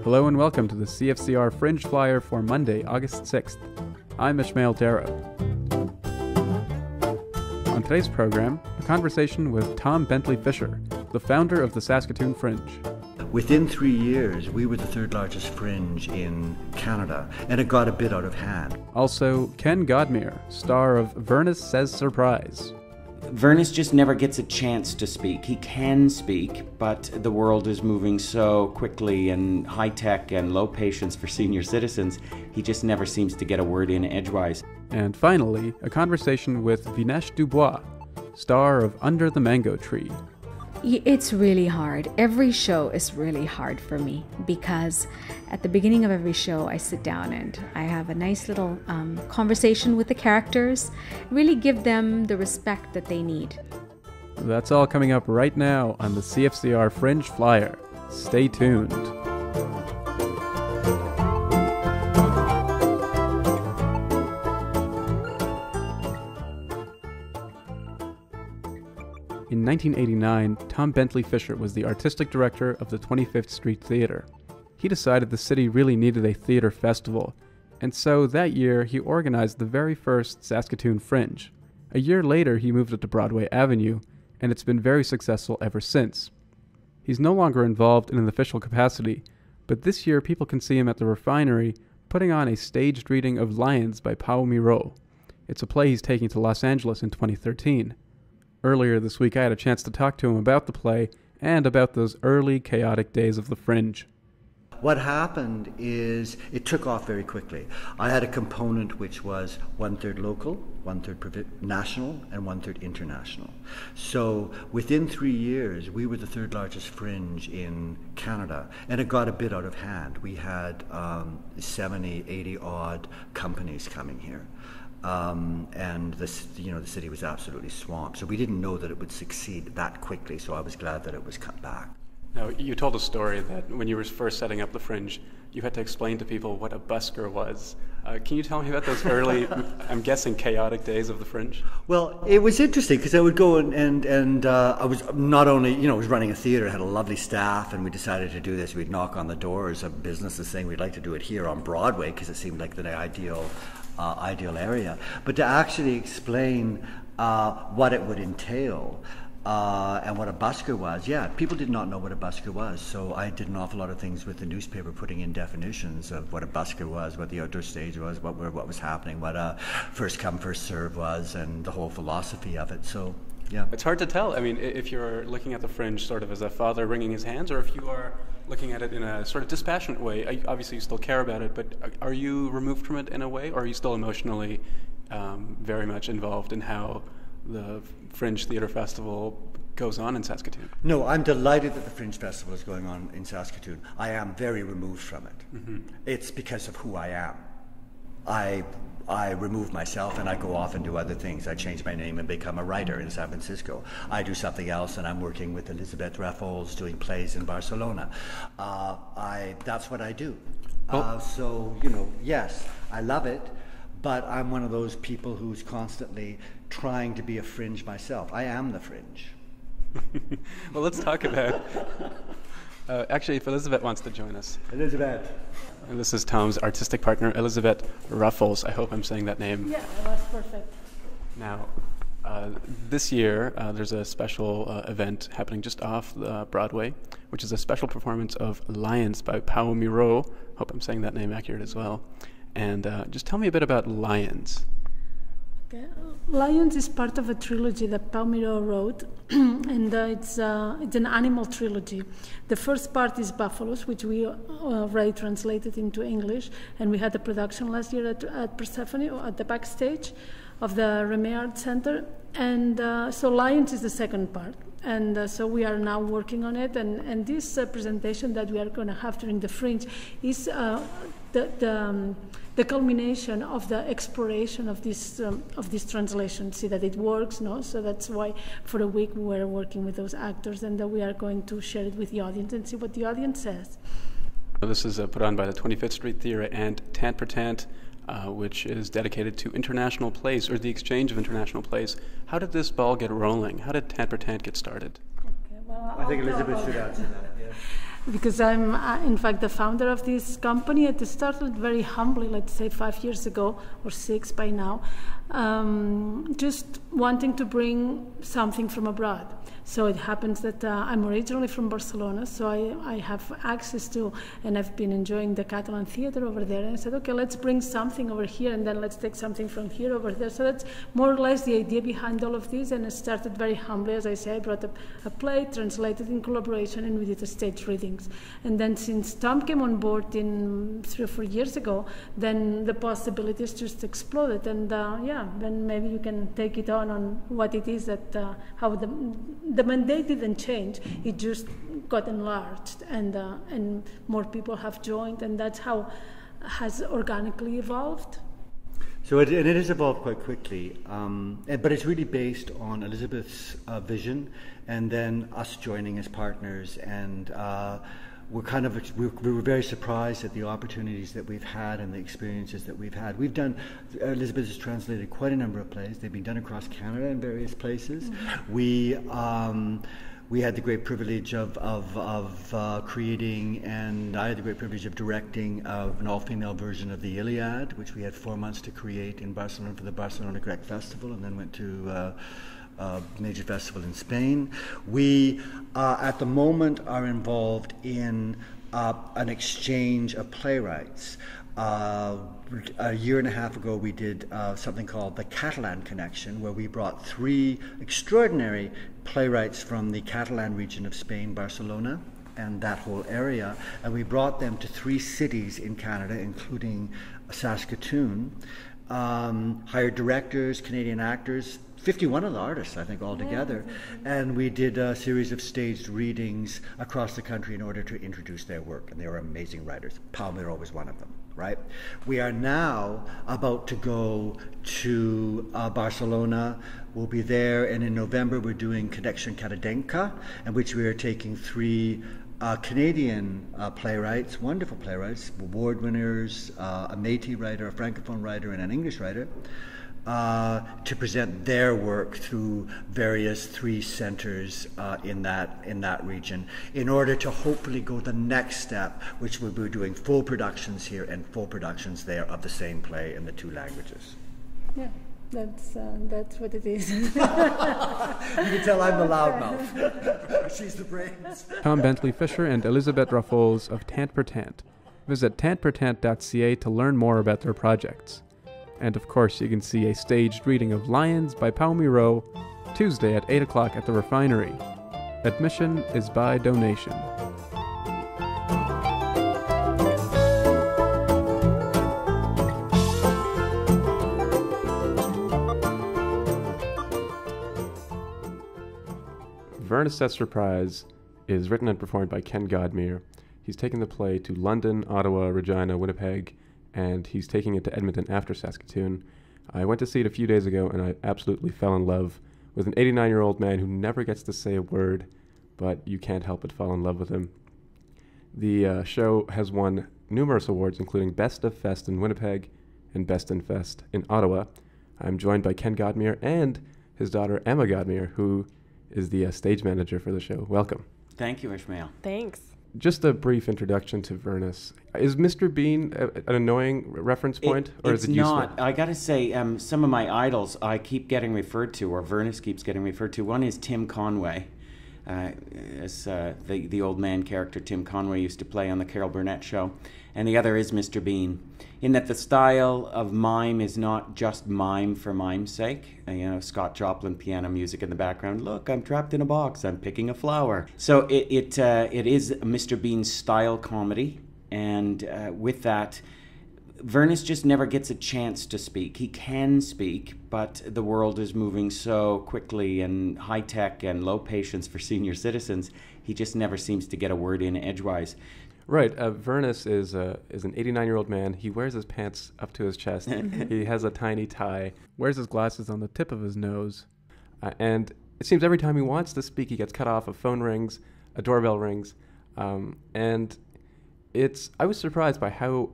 Hello and welcome to the CFCR Fringe Flyer for Monday, August 6th. I'm Ishmael Darrow. On today's program, a conversation with Tom Bentley-Fisher, the founder of the Saskatoon Fringe. Within 3 years, we were the third largest fringe in Canada, and it got a bit out of hand. Also, Ken Godmere, star of Vernus Says Surprise. Vernus just never gets a chance to speak. He can speak, but the world is moving so quickly and high-tech and low patience for senior citizens, he just never seems to get a word in edgewise. And finally, a conversation with Vaneesh Dubois, star of Under the Mango Tree. It's really hard. Every show is really hard for me because at the beginning of every show I sit down and I have a nice little conversation with the characters, really give them the respect that they need. That's all coming up right now on the CFCR Fringe Flyer. Stay tuned. In 1989, Tom Bentley-Fisher was the artistic director of the 25th Street Theatre. He decided the city really needed a theatre festival, and so that year he organized the very first Saskatoon Fringe. A year later he moved it to Broadway Avenue, and it's been very successful ever since. He's no longer involved in an official capacity, but this year people can see him at the Refinery putting on a staged reading of Lions by Pao Miro. It's a play he's taking to Los Angeles in 2013. Earlier this week I had a chance to talk to him about the play and about those early chaotic days of the Fringe. What happened is it took off very quickly. I had a component which was 1/3 local, 1/3 national, and 1/3 international. So within 3 years, we were the third largest fringe in Canada, and it got a bit out of hand. We had 70, 80 odd companies coming here. And the city was absolutely swamped. So we didn't know that it would succeed that quickly, so I was glad that it was cut back. Now, you told a story that when you were first setting up the Fringe, you had to explain to people what a busker was. Can you tell me about those early, I'm guessing, chaotic days of the Fringe? Well, it was interesting because I would go and I was not only, I was running a theatre, had a lovely staff, and we decided to do this. We'd knock on the doors of businesses saying we'd like to do it here on Broadway because it seemed like the ideal area, but to actually explain what it would entail and what a busker was. Yeah, people did not know what a busker was, so I did an awful lot of things with the newspaper, putting in definitions of what a busker was, what the outdoor stage was, what was happening, what a first come first serve was, and the whole philosophy of it. So yeah, it's hard to tell. I mean, if you're looking at the Fringe sort of as a father wringing his hands, or if you are looking at it in a sort of dispassionate way. Obviously you still care about it, but are you removed from it in a way, or are you still emotionally very much involved in how the Fringe Theatre Festival goes on in Saskatoon? No, I'm delighted that the Fringe Festival is going on in Saskatoon. I am very removed from it. Mm-hmm. It's because of who I am. I remove myself and I go off and do other things. I change my name and become a writer in San Francisco. I do something else and I'm working with Elizabeth Raffles doing plays in Barcelona. That's what I do. So, yes, I love it, but I'm one of those people who's constantly trying to be a fringe myself. I am the fringe. Well, let's talk about... actually, if Elizabeth wants to join us. Elizabeth. And this is Tom's artistic partner, Elizabeth Raffles. I hope I'm saying that name. Yeah, that's perfect. Now, this year, there's a special event happening just off Broadway, which is a special performance of Lions by Pao Miro. Hope I'm saying that name accurate as well. And just tell me a bit about Lions. Okay. Lions is part of a trilogy that Pao Miro wrote, and it's an animal trilogy. The first part is Buffaloes, which we already translated into English, and we had a production last year at Persephone, at the backstage of the Remey Art Center, and so Lions is the second part. And so we are now working on it, and this presentation that we are going to have during the Fringe is the culmination of the exploration of this translation. See that it works, no? So that's why for a week we were working with those actors, and that we are going to share it with the audience and see what the audience says. This is put on by the 25th Street Theatre and Tant per Tant, which is dedicated to international plays, or the exchange of international plays. How did this ball get rolling? How did Tant per Tant get started? Okay, well, I think Elizabeth should answer that. Yeah. because I'm, in fact, the founder of this company. It started very humbly, let's say 5 years ago, or 6 by now, just wanting to bring something from abroad. So it happens that I'm originally from Barcelona, so I have access to, and I've been enjoying the Catalan theater over there. And I said, okay, let's bring something over here, and then let's take something from here over there. So that's more or less the idea behind all of this. And it started very humbly, as I say. I brought a play, translated in collaboration, and we did the stage readings. And then since Tom came on board in 3 or 4 years ago, then the possibilities just exploded. And then maybe you can take it on what it is that, how the mandate didn't change, it just got enlarged, and more people have joined, and that's how it has organically evolved. So it has evolved quite quickly, but it's really based on Elizabeth's vision, and then us joining as partners, and we were very surprised at the opportunities that we've had and the experiences that we've had. Elizabeth has translated quite a number of plays. They've been done across Canada in various places. Mm-hmm. We had the great privilege of creating, and I had the great privilege of directing an all-female version of the Iliad, which we had 4 months to create in Barcelona for the Barcelona Grec Festival, and then went to major festival in Spain. We, at the moment, are involved in an exchange of playwrights. A year and a half ago, we did something called the Catalan Connection, where we brought 3 extraordinary playwrights from the Catalan region of Spain, Barcelona, and that whole area, and we brought them to 3 cities in Canada, including Saskatoon, hired directors, Canadian actors, 51 of the artists, I think, altogether. And we did a series of staged readings across the country in order to introduce their work. And they were amazing writers. Palmiro was one of them, right? We are now about to go to Barcelona. We'll be there. And in November, we're doing Connection Canadenca, in which we are taking 3 Canadian playwrights, wonderful playwrights, award winners, a Métis writer, a Francophone writer, and an English writer, to present their work through various 3 centers in that region, in order to hopefully go the next step, which we'll be doing full productions here and full productions there of the same play in the 2 languages. Yeah, that's what it is. You can tell I'm the loudmouth. She's the brains. Tom Bentley-Fisher and Elisabeth Rafols of Tant per Tant. Visit tantpertant.ca to learn more about their projects. And of course, you can see a staged reading of Lions by Palmiro Tuesday at 8 o'clock at the Refinery. Admission is by donation. Vernus Set Surprise is written and performed by Ken Godmere. He's taken the play to London, Ottawa, Regina, Winnipeg, and he's taking it to Edmonton after Saskatoon. I went to see it a few days ago, and I absolutely fell in love with an 89-year-old man who never gets to say a word, but you can't help but fall in love with him. The show has won numerous awards, including Best of Fest in Winnipeg and Best in Fest in Ottawa. I'm joined by Ken Godmere and his daughter Emma Godmere, who is the stage manager for the show. Welcome. Thank you, Ishmael. Thanks. Just a brief introduction to Vernus. Is Mr. Bean an annoying reference point, or is it useful? It's not. I got to say, some of my idols I keep getting referred to, or Vernus keeps getting referred to. One is Tim Conway, as the old man character Tim Conway used to play on the Carol Burnett show, and the other is Mr. Bean. In that the style of mime is not just mime for mime's sake. Scott Joplin piano music in the background. Look, I'm trapped in a box. I'm picking a flower. So it is Mr. Bean's style comedy, and with that, Vernus just never gets a chance to speak. He can speak, but the world is moving so quickly and high tech and low patience for senior citizens. He just never seems to get a word in edgewise. Right. Vernus is an 89-year-old man. He wears his pants up to his chest. He has a tiny tie, wears his glasses on the tip of his nose. And it seems every time he wants to speak, he gets cut off. A phone rings, a doorbell rings. And I was surprised by how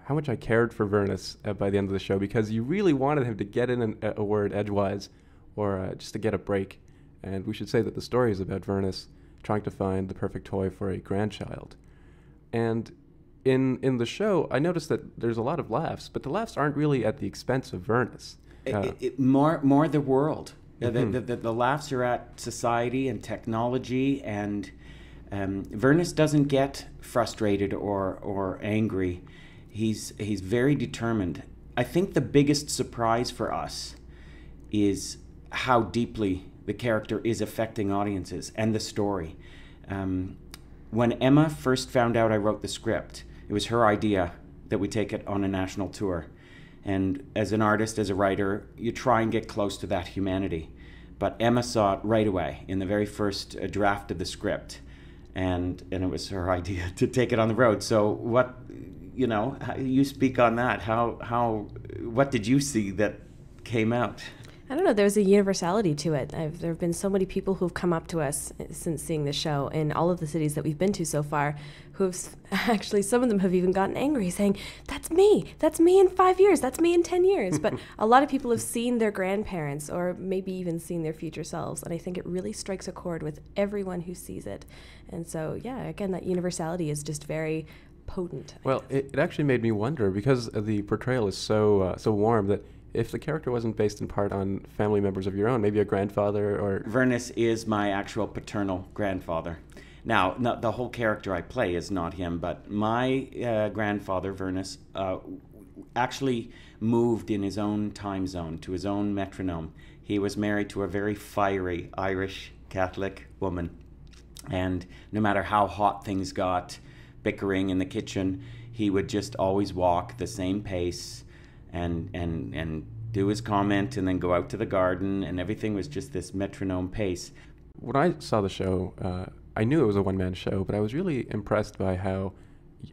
much I cared for Vernus by the end of the show, because you really wanted him to get in a word edgewise, or just to get a break. And we should say that the story is about Vernus trying to find the perfect toy for a grandchild. And in the show, I noticed that there's a lot of laughs, but the laughs aren't really at the expense of Vernus. More the world. The laughs are at society and technology, and Vernus doesn't get frustrated or angry. He's very determined. I think the biggest surprise for us is how deeply the character is affecting audiences and the story. When Emma first found out I wrote the script, it was her idea that we take it on a national tour. And as an artist, as a writer, you try and get close to that humanity. But Emma saw it right away in the very first draft of the script. And it was her idea to take it on the road. So what, you speak on that. What did you see that came out? I don't know, there's a universality to it. There have been so many people who've come up to us since seeing the show in all of the cities that we've been to so far, who've actually, some of them have even gotten angry saying, that's me in 5 years, that's me in 10 years. But a lot of people have seen their grandparents or maybe even seen their future selves. And I think it really strikes a chord with everyone who sees it. And so, yeah, again, that universality is just very potent. Well, it actually made me wonder, because the portrayal is so warm, that if the character wasn't based in part on family members of your own, maybe a grandfather or... Vernus is my actual paternal grandfather. Now, the whole character I play is not him, but my grandfather, Vernus, actually moved in his own time zone, to his own metronome. He was married to a very fiery Irish Catholic woman. And no matter how hot things got, bickering in the kitchen, he would just always walk the same pace and do his comment and then go out to the garden, and everything was just this metronome pace. When I saw the show, I knew it was a one-man show, but I was really impressed by how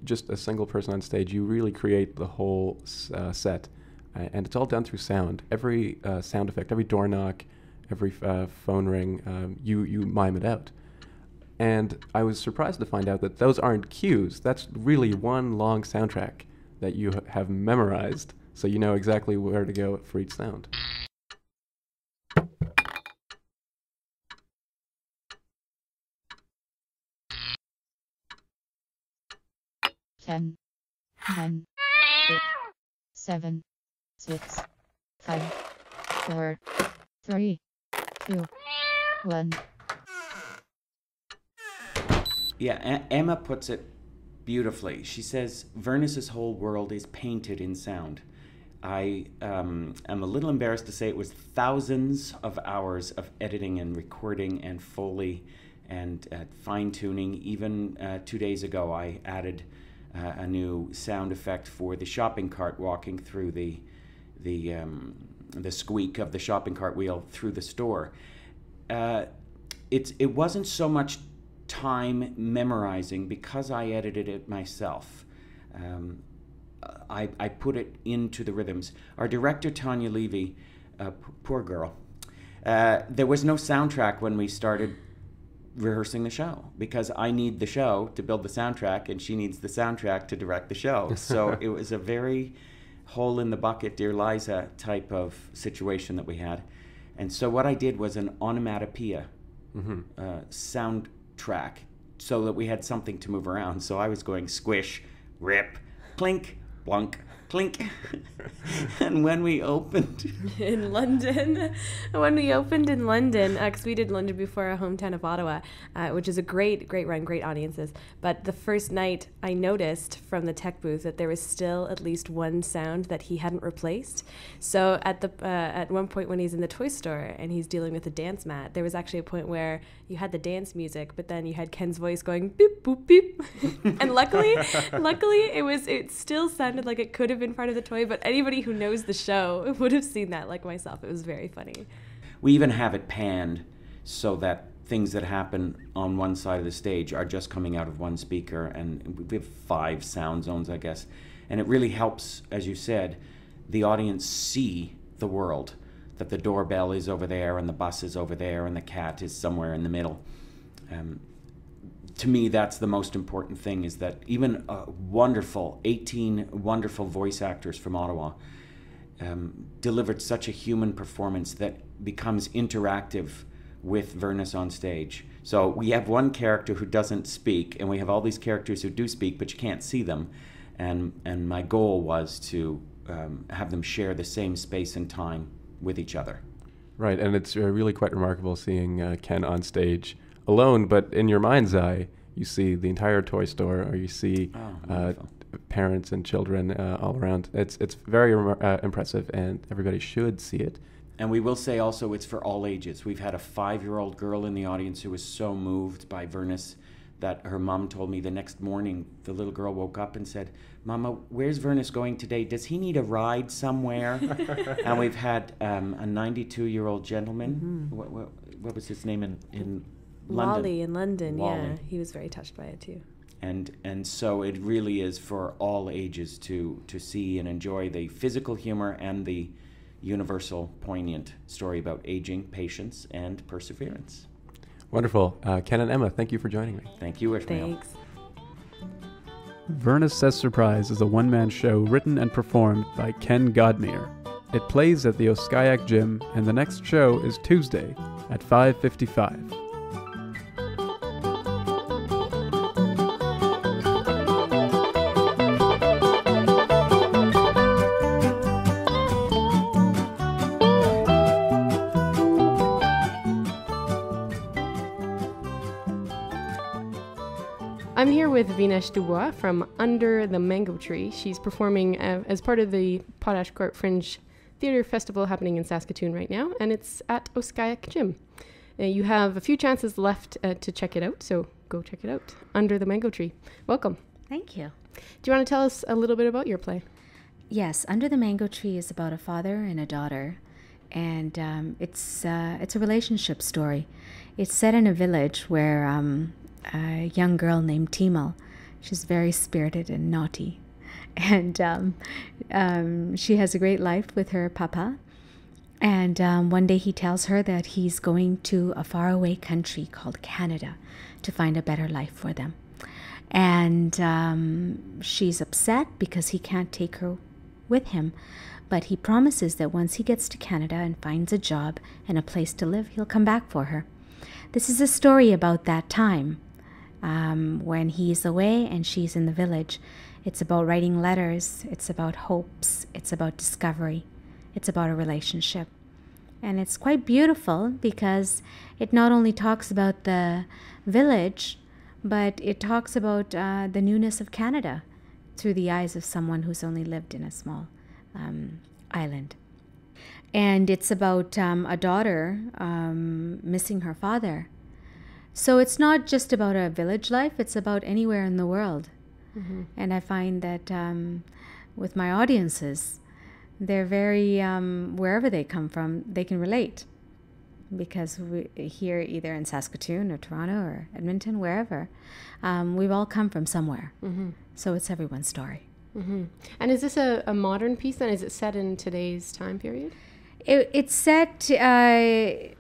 just a single person on stage, you really create the whole set. And it's all done through sound. Every sound effect, every door knock, every phone ring, you mime it out. And I was surprised to find out that those aren't cues. That's really one long soundtrack that you have memorized, so you know exactly where to go for each sound. 10, 9, 8, 7, 6, 5, 4, 3, 2, 1. Yeah, Emma puts it beautifully. She says Vernus's whole world is painted in sound. I am a little embarrassed to say it was thousands of hours of editing and recording and Foley and fine-tuning. Even 2 days ago, I added a new sound effect for the shopping cart walking through the squeak of the shopping cart wheel through the store. It wasn't so much time memorizing because I edited it myself. I put it into the rhythms. Our director, Tanya Levy, poor girl, there was no soundtrack when we started rehearsing the show, because I need the show to build the soundtrack and she needs the soundtrack to direct the show. So it was a very hole in the bucket, Dear Liza type of situation that we had. And so what I did was an onomatopoeia soundtrack so that we had something to move around. So I was going squish, rip, clink, blunk, clink. And when we opened in London, because we did London before our hometown of Ottawa, which is a great run, great audiences. But the first night, I noticed from the tech booth that there was still at least one sound that he hadn't replaced. So at one point when he's in the toy store and he's dealing with the dance mat, there was actually a point where you had the dance music, but then you had Ken's voice going beep boop beep. And luckily it still sounded like it could have been part of the toy, but anybody who knows the show would have seen that, like myself. It was very funny. We even have it panned so that things that happen on one side of the stage are just coming out of one speaker, and we have 5 sound zones, I guess. And it really helps, as you said, the audience see the world, that the doorbell is over there and the bus is over there and the cat is somewhere in the middle. To me, that's the most important thing, is that even 18 wonderful voice actors from Ottawa delivered such a human performance that becomes interactive with Vernus on stage. So we have one character who doesn't speak, and we have all these characters who do speak, but you can't see them. And my goal was to have them share the same space and time with each other. Right, and it's really quite remarkable seeing Ken on stage alone, but in your mind's eye, you see the entire toy store, or you see parents and children all around. It's very impressive, and everybody should see it. And we will say also it's for all ages. We've had a 5-year-old girl in the audience who was so moved by Vernus that her mom told me the next morning, the little girl woke up and said, "Mama, where's Vernus going today? Does he need a ride somewhere?" And we've had a 92-year-old gentleman. What was his name in London? Wally in London, Wally. yeah. He was very touched by it too. And so it really is for all ages to see and enjoy the physical humor and the universal, poignant story about aging, patience, and perseverance. Wonderful. Ken and Emma, thank you for joining me. Thank you, Ishmael. Thanks. Vernus Says Surprise is a one-man show written and performed by Ken Godmere. It plays at the Oskayak Gym, and the next show is Tuesday at 5:55. I'm here with Vaneesh Dubois from Under the Mango Tree. She's performing as part of the Potash Court Fringe Theatre Festival happening in Saskatoon right now, and it's at Oskayak Gym. You have a few chances left to check it out, so go check it out. Under the Mango Tree. Welcome. Thank you. Do you want to tell us a little bit about your play? Yes, Under the Mango Tree is about a father and a daughter, and it's a relationship story. It's set in a village where a young girl named Timel, she's very spirited and naughty, and she has a great life with her papa. And one day he tells her that he's going to a faraway country called Canada to find a better life for them. And she's upset because he can't take her with him. But he promises that once he gets to Canada and finds a job and a place to live, he'll come back for her. This is a story about that time when he's away and she's in the village. It's about writing letters. It's about hopes. It's about discovery. It's about a relationship. And it's quite beautiful because it not only talks about the village, but it talks about the newness of Canada through the eyes of someone who's only lived in a small island. And it's about a daughter missing her father. So it's not just about a village life, it's about anywhere in the world. Mm-hmm. And I find that with my audiences, they're very, wherever they come from, they can relate. Because we here, either in Saskatoon or Toronto or Edmonton, wherever, we've all come from somewhere. Mm-hmm. So it's everyone's story. Mm-hmm. And is this a modern piece then? Is it set in today's time period? It's set, it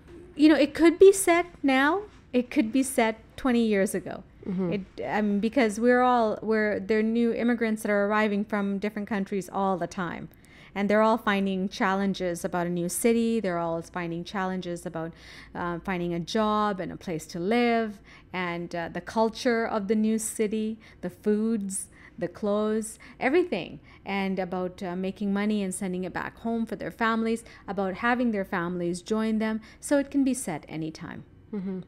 could be set now. It could be set 20 years ago. Mm-hmm. Because there are new immigrants that are arriving from different countries all the time. And they're all finding challenges about a new city. They're all finding challenges about finding a job and a place to live, and the culture of the new city, the foods, the clothes, everything. And about making money and sending it back home for their families, about having their families join them. So it can be set anytime. Mm-hmm.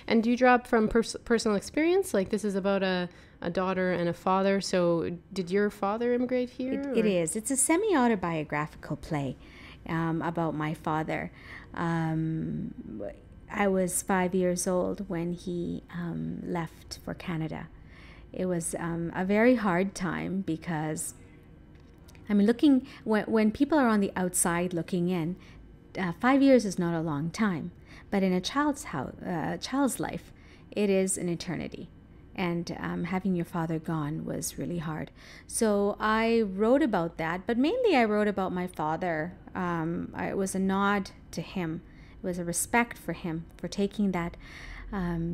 And do you draw from personal experience? Like this is about a daughter and a father. So did your father immigrate here? It is. It's a semi-autobiographical play about my father. I was 5 years old when he left for Canada. It was a very hard time because, when people are on the outside looking in, 5 years is not a long time. But in a child's life, it is an eternity. And having your father gone was really hard. So I wrote about that, but mainly I wrote about my father. It was a nod to him. It was a respect for him, for taking that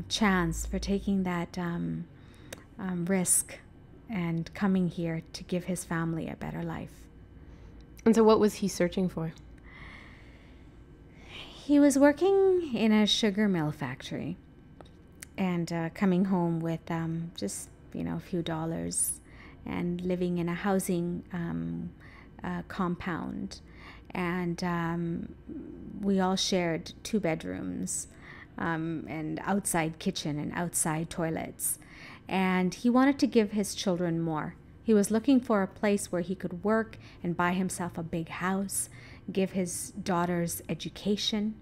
chance, for taking that risk and coming here to give his family a better life. And so what was he searching for? He was working in a sugar mill factory and coming home with just, a few dollars and living in a housing compound. And we all shared 2 bedrooms and outside kitchen and outside toilets. And he wanted to give his children more. He was looking for a place where he could work and buy himself a big house, give his daughters education,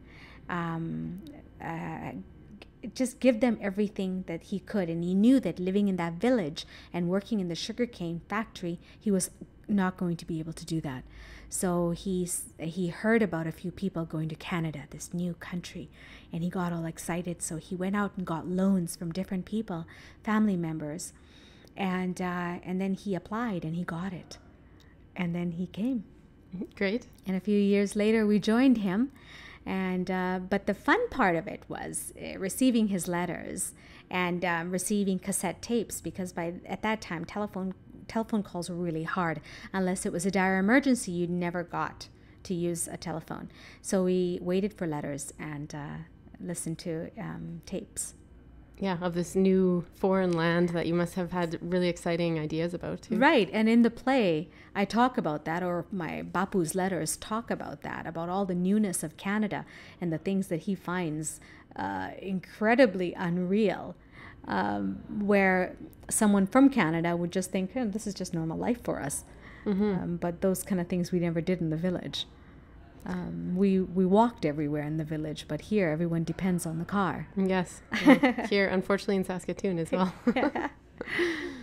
just give them everything that he could. And he knew that living in that village and working in the sugarcane factory, he was not going to be able to do that. So he heard about a few people going to Canada, this new country, and he got all excited. So he went out and got loans from different people, family members, and then he applied and he got it, and then he came. Great. And a few years later, we joined him, and but the fun part of it was receiving his letters and receiving cassette tapes, because at that time telephone calls were really hard. Unless it was a dire emergency, you never got to use a telephone. So we waited for letters and listened to tapes. Yeah, of this new foreign land that you must have had really exciting ideas about too. Right, and in the play, I talk about that, or my Bapu's letters talk about that, about all the newness of Canada and the things that he finds incredibly unreal, where someone from Canada would just think, oh, this is just normal life for us. Mm-hmm. But those kind of things we never did in the village. We walked everywhere in the village, but here everyone depends on the car. Yes. Yeah. Here, unfortunately, in Saskatoon as well.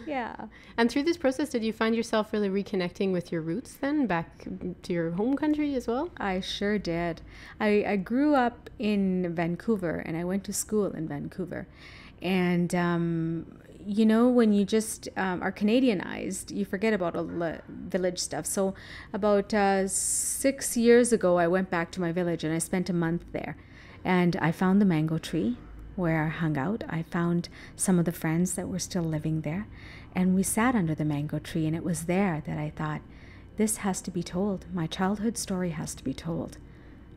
Yeah. And through this process, did you find yourself really reconnecting with your roots then, back to your home country as well? I sure did. I grew up in Vancouver, and I went to school in Vancouver. And when you just are Canadianized, you forget about all the village stuff. So about 6 years ago, I went back to my village and I spent a month there. And I found the mango tree where I hung out. I found some of the friends that were still living there. And we sat under the mango tree, and it was there that I thought, this has to be told. My childhood story has to be told.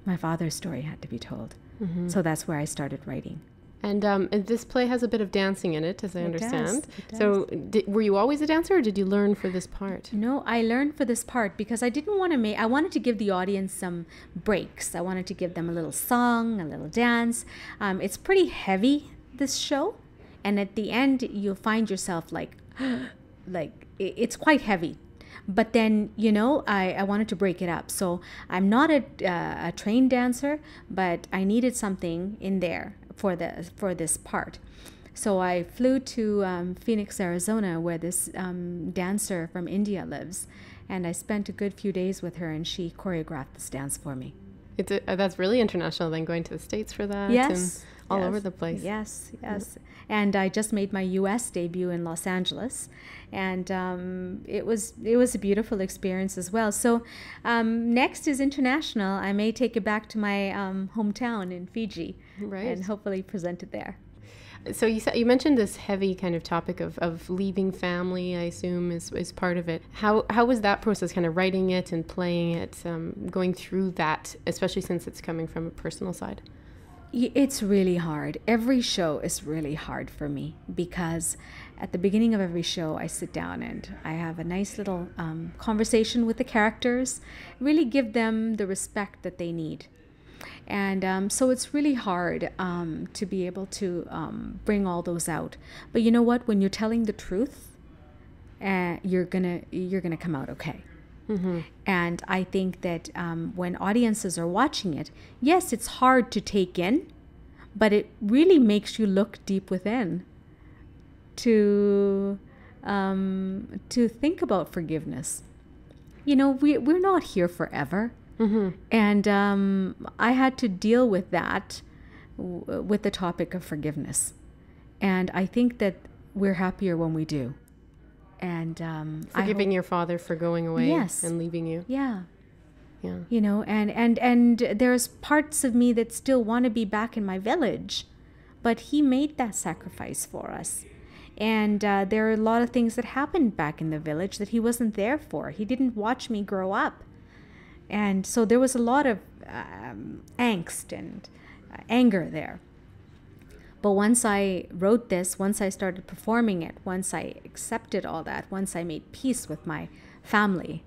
My father's story had to be told. Mm-hmm. So that's where I started writing. And this play has a bit of dancing in it, as I understand. It does. So were you always a dancer, or did you learn for this part? No, I learned for this part because I didn't want to I wanted to give the audience some breaks. I wanted to give them a little song, a little dance. It's pretty heavy, this show. And at the end, you'll find yourself like it's quite heavy. But then, I wanted to break it up. So I'm not a trained dancer, but I needed something in there for this part. So I flew to Phoenix, Arizona, where this dancer from India lives, and I spent a good few days with her, and she choreographed this dance for me. That's really international then, going to the States for that. Yes. And all over the place. Yes. And I just made my U.S. debut in Los Angeles, and it was a beautiful experience as well. So next is international. I may take it back to my hometown in Fiji, right, and hopefully present it there. So you mentioned this heavy kind of topic of leaving family, I assume, is part of it. How was that process, kind of writing it and playing it, going through that, especially since it's coming from a personal side? It's really hard. Every show is really hard for me because at the beginning of every show, I sit down and I have a nice little conversation with the characters, really give them the respect that they need. And so it's really hard to be able to bring all those out. But you know what? When you're telling the truth, you're gonna come out okay. Mm-hmm. And I think that when audiences are watching it, yes, it's hard to take in, but it really makes you look deep within to think about forgiveness. We're not here forever. Mm-hmm. And I had to deal with that, with the topic of forgiveness. And I think that we're happier when we do. And forgiving your father for going away, yes, and leaving you. Yeah. And there's parts of me that still want to be back in my village, but he made that sacrifice for us. And there are a lot of things that happened back in the village that he wasn't there for. He didn't watch me grow up. And so there was a lot of angst and anger there. But once I wrote this, once I started performing it, once I accepted all that, once I made peace with my family,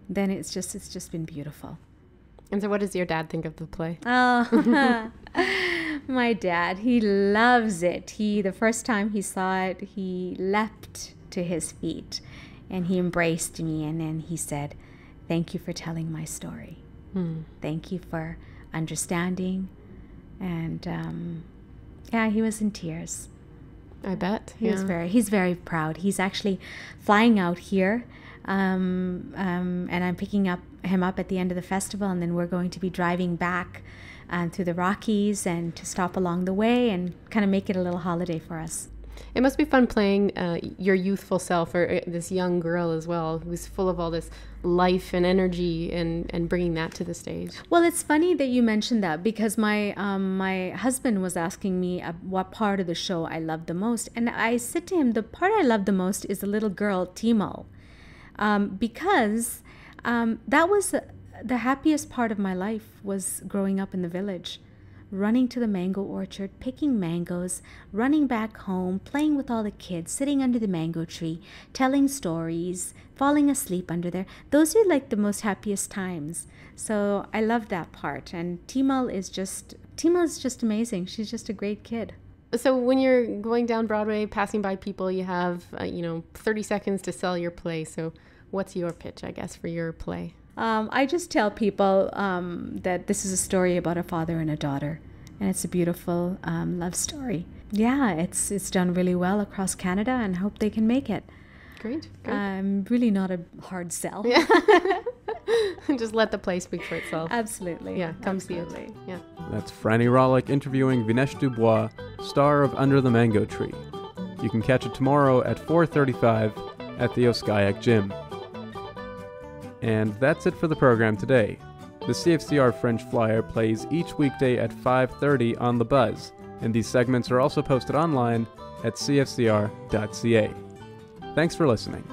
then it's just been beautiful. And so what does your dad think of the play? Oh, my dad, he loves it. The first time he saw it, he leapt to his feet and he embraced me, and then he said, "Thank you for telling my story. Thank you for understanding." And yeah, he was in tears. I bet. He's very proud. He's actually flying out here, and I'm picking him up at the end of the festival, and then we're going to be driving back through the Rockies and to stop along the way and kind of make it a little holiday for us. It must be fun playing your youthful self, or this young girl as well, who's full of all this life and energy, and bringing that to the stage. Well, it's funny that you mentioned that, because my husband was asking me what part of the show I loved the most. And I said to him, the part I love the most is the little girl, Timo, because that was the happiest part of my life, was growing up in the village. Running to the mango orchard, picking mangoes, running back home, playing with all the kids, sitting under the mango tree, telling stories, falling asleep under there. Those are like the most happiest times. So I love that part. And Timo is just amazing. She's just a great kid. So when you're going down Broadway, passing by people, you have 30 seconds to sell your play. So what's your pitch, I guess, for your play? I just tell people that this is a story about a father and a daughter, and it's a beautiful love story. Yeah, it's done really well across Canada, and I hope they can make it. Great. Really not a hard sell. Yeah. Just let the play speak for itself. Absolutely. Yeah, come see it. Yeah. That's Franny Rawlik interviewing Vaneesh Dubois, star of Under the Mango Tree. You can catch it tomorrow at 4:35 at the Oskayak Gym. And that's it for the program today. The CFCR Fringe Flyer plays each weekday at 5:30 on The Buzz, and these segments are also posted online at cfcr.ca. Thanks for listening.